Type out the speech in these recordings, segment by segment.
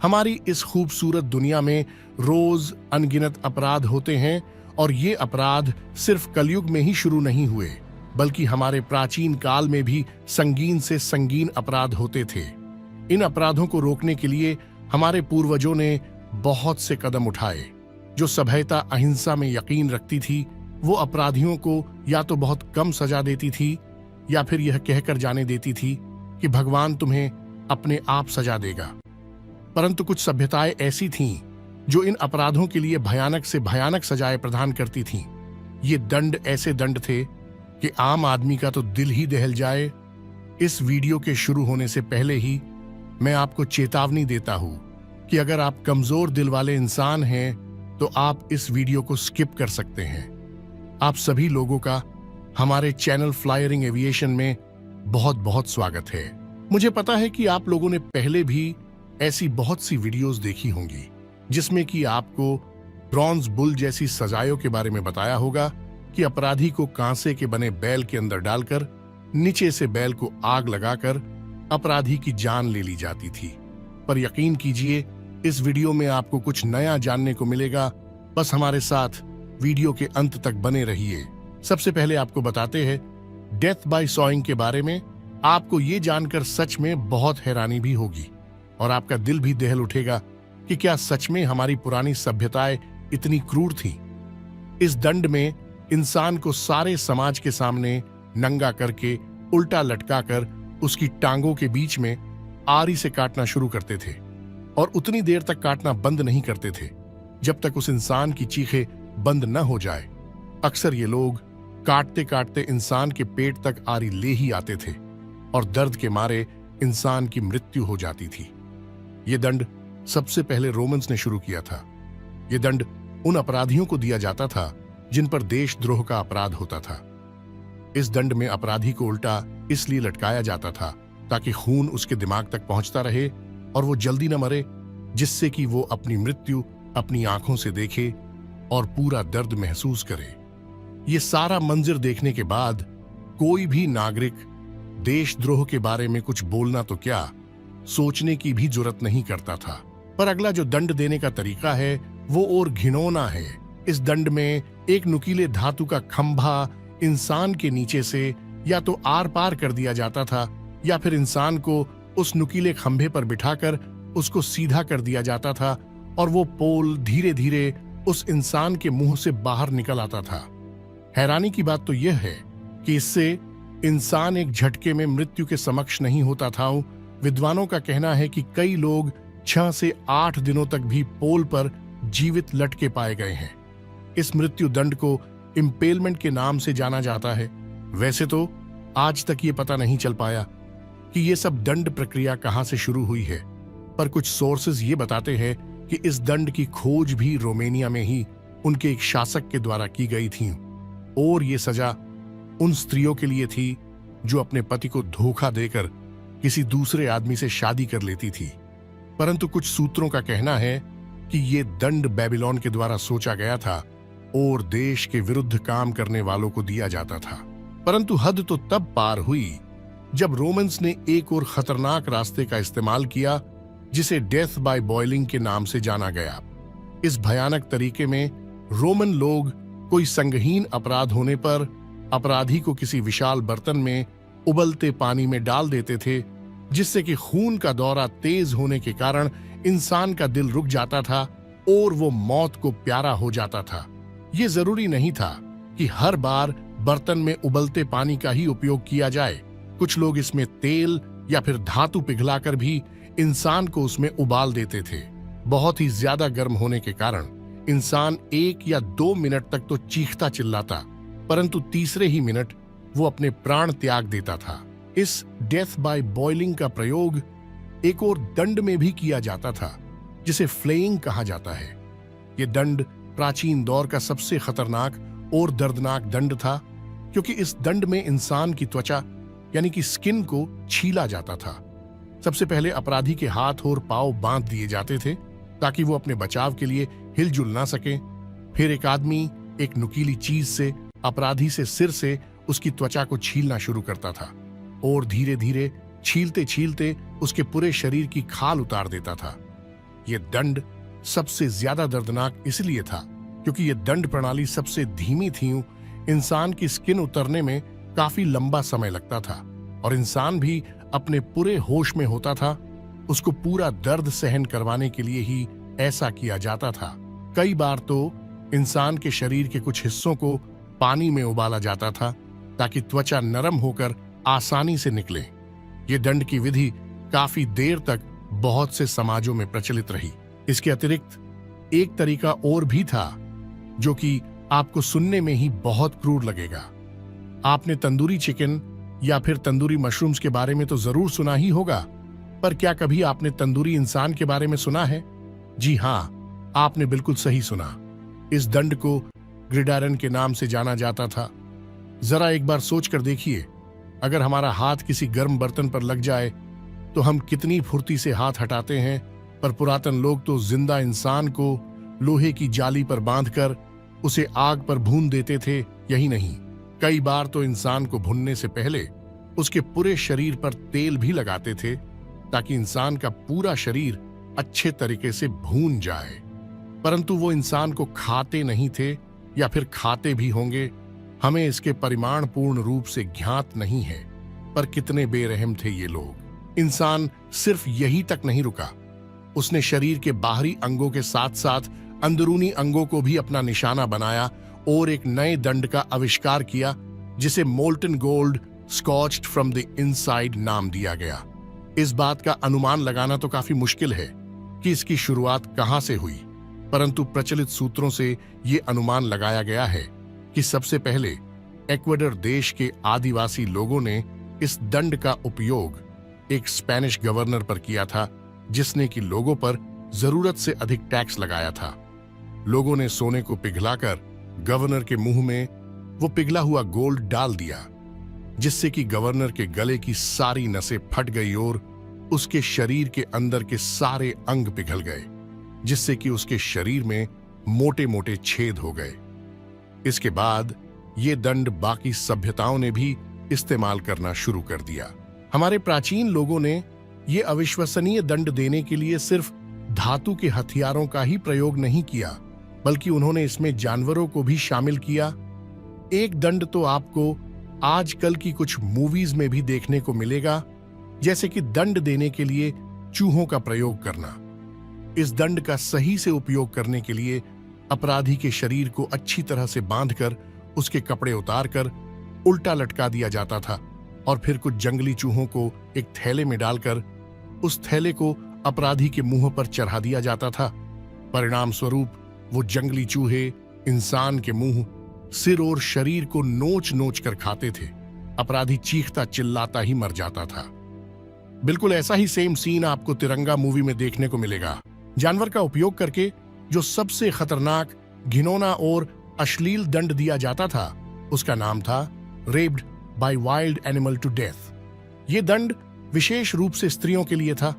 हमारी इस खूबसूरत दुनिया में रोज अनगिनत अपराध होते हैं और ये अपराध सिर्फ कलयुग में ही शुरू नहीं हुए, बल्कि हमारे प्राचीन काल में भी संगीन से संगीन अपराध होते थे। इन अपराधों को रोकने के लिए हमारे पूर्वजों ने बहुत से कदम उठाए। जो सभ्यता अहिंसा में यकीन रखती थी, वो अपराधियों को या तो बहुत कम सजा देती थी या फिर यह कहकर जाने देती थी कि भगवान तुम्हें अपने आप सजा देगा। परंतु कुछ सभ्यताएं ऐसी थीं जो इन अपराधों के लिए भयानक से भयानक सजाएं प्रदान करती थीं। ये दंड ऐसे दंड थे कि आम आदमी का तो दिल ही दहल जाए। इस वीडियो के शुरू होने से पहले ही मैं आपको चेतावनी देता हूं कि अगर आप कमजोर दिल वाले इंसान हैं तो आप इस वीडियो को स्किप कर सकते हैं। आप सभी लोगों का हमारे चैनल फ्लायरिंग एविएशन में बहुत बहुत स्वागत है। मुझे पता है कि आप लोगों ने पहले भी ऐसी बहुत सी वीडियोस देखी होंगी जिसमें कि आपको ब्रॉन्ज बुल जैसी सजाओं के बारे में बताया होगा कि अपराधी को कांसे के बने बैल के अंदर डालकर नीचे से बैल को आग लगाकर अपराधी की जान ले ली जाती थी। पर यकीन कीजिए, इस वीडियो में आपको कुछ नया जानने को मिलेगा। बस हमारे साथ वीडियो के अंत तक बने रहिए। सबसे पहले आपको बताते हैं डेथ बाय सॉइंग के बारे में। आपको ये जानकर सच में बहुत हैरानी भी होगी और आपका दिल भी दहल उठेगा कि क्या सच में हमारी पुरानी सभ्यताएं इतनी क्रूर थीं। इस दंड में इंसान को सारे समाज के सामने नंगा करके उल्टा लटकाकर उसकी टांगों के बीच में आरी से काटना शुरू करते थे और उतनी देर तक काटना बंद नहीं करते थे जब तक उस इंसान की चीखें बंद न हो जाए। अक्सर ये लोग काटते काटते इंसान के पेट तक आरी ले ही आते थे और दर्द के मारे इंसान की मृत्यु हो जाती थी। ये दंड सबसे पहले रोमन्स ने शुरू किया था। ये दंड उन अपराधियों को दिया जाता था जिन पर देशद्रोह का अपराध होता था। इस दंड में अपराधी को उल्टा इसलिए लटकाया जाता था ताकि खून उसके दिमाग तक पहुंचता रहे और वो जल्दी न मरे, जिससे कि वो अपनी मृत्यु अपनी आंखों से देखे और पूरा दर्द महसूस करे। ये सारा मंजर देखने के बाद कोई भी नागरिक देशद्रोह के बारे में कुछ बोलना तो क्या, सोचने की भी जुर्रत नहीं करता था। पर अगला जो दंड देने का तरीका है वो और घिनौना है। इस दंड में एक नुकीले धातु का खंभा इंसान के नीचे से या तो आर पार कर दिया जाता था या फिर इंसान को उस नुकीले खंभे पर बिठाकर उसको सीधा कर दिया जाता था और वो पोल धीरे धीरे उस इंसान के मुंह से बाहर निकल आता था। हैरानी की बात तो यह है कि इससे इंसान एक झटके में मृत्यु के समक्ष नहीं होता था। विद्वानों का कहना है कि कई लोग 6 से 8 दिनों तक भी पोल पर जीवित लटके पाए गए हैं। इस मृत्यु दंड को इम्पेलमेंट के नाम से जाना जाता है। वैसे तो आज तक ये पता नहीं चल पाया कि ये सब दंड प्रक्रिया कहां से शुरू हुई है, पर कुछ सोर्सेज ये बताते हैं कि इस दंड की खोज भी रोमानिया में ही उनके एक शासक के द्वारा की गई थी और ये सजा उन स्त्रियों के लिए थी जो अपने पति को धोखा देकर किसी दूसरे आदमी से शादी कर लेती थी। परंतु कुछ सूत्रों का कहना है कि ये दंड बेबीलोन के द्वारा सोचा गया था और देश के विरुद्ध काम करने वालों को दिया जाता था। परंतु हद तो तब पार हुई जब रोमन्स ने एक और खतरनाक रास्ते का इस्तेमाल किया जिसे डेथ बाय बॉइलिंग के नाम से जाना गया। इस भयानक तरीके में रोमन लोग कोई संगहीन अपराध होने पर अपराधी को किसी विशाल बर्तन में उबलते पानी में डाल देते थे, जिससे कि खून का दौरा तेज होने के कारण इंसान का दिल रुक जाता था और वो मौत को प्यारा हो जाता था। ये जरूरी नहीं था कि हर बार बर्तन में उबलते पानी का ही उपयोग किया जाए। कुछ लोग इसमें तेल या फिर धातु पिघलाकर भी इंसान को उसमें उबाल देते थे। बहुत ही ज्यादा गर्म होने के कारण इंसान 1 या 2 मिनट तक तो चीखता चिल्लाता, परंतु तीसरे ही मिनट वो अपने प्राण त्याग देता था। इस डेथ बाय बॉइलिंग का प्रयोग एक और दंड में भी किया जाता था जिसे फ्लेइंग कहा जाता है। ये दंड प्राचीन दौर का सबसे खतरनाक और दर्दनाक दंड था, क्योंकि इस दंड में इंसान की त्वचा यानी कि स्किन को छीला जाता था। सबसे पहले अपराधी के हाथ और पांव बांध दिए जाते थे ताकि वो अपने बचाव के लिए हिलजुल ना सके। फिर एक आदमी एक नुकीली चीज से अपराधी से सिर से उसकी त्वचा को छीलना शुरू करता था और धीरे धीरे छीलते छीलते उसके पूरे शरीर की खाल उतार देता था। ये दंड सबसे ज्यादा दर्दनाक इसलिए था क्योंकि ये दंड प्रणाली सबसे धीमी थी। इंसान की स्किन उतरने में काफी लंबा समय लगता था और इंसान भी अपने पूरे होश में होता था। उसको पूरा दर्द सहन करवाने के लिए ही ऐसा किया जाता था। कई बार तो इंसान के शरीर के कुछ हिस्सों को पानी में उबाला जाता था ताकि त्वचा नरम होकर आसानी से निकले। ये दंड की विधि काफी देर तक बहुत से समाजों में प्रचलित रही। इसके अतिरिक्त एक तरीका और भी था जो कि आपको सुनने में ही बहुत क्रूर लगेगा। आपने तंदूरी चिकन या फिर तंदूरी मशरूम्स के बारे में तो जरूर सुना ही होगा, पर क्या कभी आपने तंदूरी इंसान के बारे में सुना है? जी हाँ, आपने बिल्कुल सही सुना। इस दंड को ग्रिडारन के नाम से जाना जाता था। जरा एक बार सोच कर देखिए, अगर हमारा हाथ किसी गर्म बर्तन पर लग जाए तो हम कितनी फुर्ती से हाथ हटाते हैं, पर पुरातन लोग तो जिंदा इंसान को लोहे की जाली पर बांधकर उसे आग पर भून देते थे। यही नहीं, कई बार तो इंसान को भूनने से पहले उसके पूरे शरीर पर तेल भी लगाते थे ताकि इंसान का पूरा शरीर अच्छे तरीके से भून जाए। परंतु वो इंसान को खाते नहीं थे, या फिर खाते भी होंगे, हमें इसके परिमाण पूर्ण रूप से ज्ञात नहीं है। पर कितने बेरहम थे ये लोग। इंसान सिर्फ यही तक नहीं रुका, उसने शरीर के बाहरी अंगों के साथ साथ अंदरूनी अंगों को भी अपना निशाना बनाया और एक नए दंड का आविष्कार किया जिसे molten gold स्कॉच्ड from the inside नाम दिया गया। इस बात का अनुमान लगाना तो काफी मुश्किल है कि इसकी शुरुआत कहां से हुई, परंतु प्रचलित सूत्रों से ये अनुमान लगाया गया है कि सबसे पहले इक्वाडोर देश के आदिवासी लोगों ने इस दंड का उपयोग एक स्पेनिश गवर्नर पर किया था जिसने कि लोगों पर जरूरत से अधिक टैक्स लगाया था। लोगों ने सोने को पिघलाकर गवर्नर के मुंह में वो पिघला हुआ गोल्ड डाल दिया, जिससे कि गवर्नर के गले की सारी नसें फट गई और उसके शरीर के अंदर के सारे अंग पिघल गए, जिससे कि उसके शरीर में मोटे मोटे छेद हो गए। इसके बाद ये दंड बाकी सभ्यताओं ने भी इस्तेमाल करना शुरू कर दिया। हमारे प्राचीन लोगों ने ये अविश्वसनीय दंड देने के लिए सिर्फ धातु के हथियारों का ही प्रयोग नहीं किया, बल्कि उन्होंने इसमें जानवरों को भी शामिल किया। एक दंड तो आपको आजकल की कुछ मूवीज में भी देखने को मिलेगा, जैसे कि दंड देने के लिए चूहों का प्रयोग करना। इस दंड का सही से उपयोग करने के लिए अपराधी के शरीर को अच्छी तरह से बांधकर उसके कपड़े उतारकर उल्टा लटका दिया जाता था और फिर कुछ जंगली चूहों को एक थैले में डालकर उस थैले को अपराधी के मुंह पर चढ़ा दिया जाता था। परिणाम स्वरूप वो जंगली चूहे इंसान के मुंह, सिर और शरीर को नोच नोच कर खाते थे। अपराधी चीखता चिल्लाता ही मर जाता था। बिल्कुल ऐसा ही सेम सीन आपको तिरंगा मूवी में देखने को मिलेगा। जानवर का उपयोग करके जो सबसे खतरनाक, घिनौना और अश्लील दंड दिया जाता था उसका नाम था raped by wild animal to death. ये दंड विशेष रूप से स्त्रियों के लिए था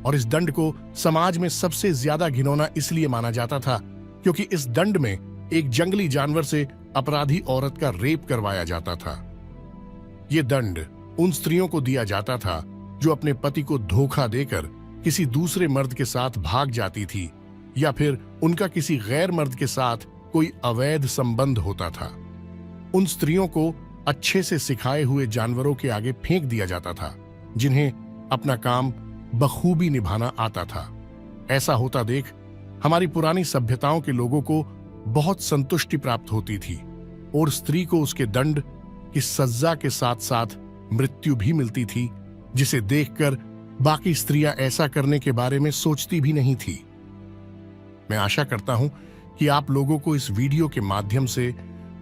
और इस दंड को समाज में सबसे ज्यादा घिनौना इसलिए माना जाता था क्योंकि इस दंड में एक जंगली जानवर से अपराधी औरत का रेप करवाया जाता था। ये दंड उन स्त्रियों को दिया जाता था जो अपने पति को धोखा देकर किसी दूसरे मर्द के साथ भाग जाती थी या फिर उनका किसी गैर मर्द के साथ कोई अवैध संबंध होता था। उन स्त्रियों को अच्छे से सिखाए हुए जानवरों के आगे फेंक दिया जाता था जिन्हें अपना काम बखूबी निभाना आता था। ऐसा होता देख हमारी पुरानी सभ्यताओं के लोगों को बहुत संतुष्टि प्राप्त होती थी और स्त्री को उसके दंड की सजा के साथ साथ मृत्यु भी मिलती थी, जिसे देखकर बाकी स्त्रियां ऐसा करने के बारे में सोचती भी नहीं थी। मैं आशा करता हूं कि आप लोगों को इस वीडियो के माध्यम से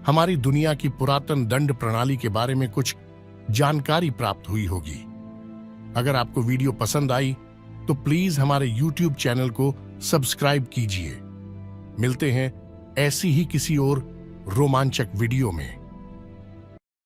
हमारी दुनिया की पुरातन दंड प्रणाली के बारे में कुछ जानकारी प्राप्त हुई होगी। अगर आपको वीडियो पसंद आई तो प्लीज हमारे YouTube चैनल को सब्सक्राइब कीजिए। मिलते हैं ऐसी ही किसी और रोमांचक वीडियो में।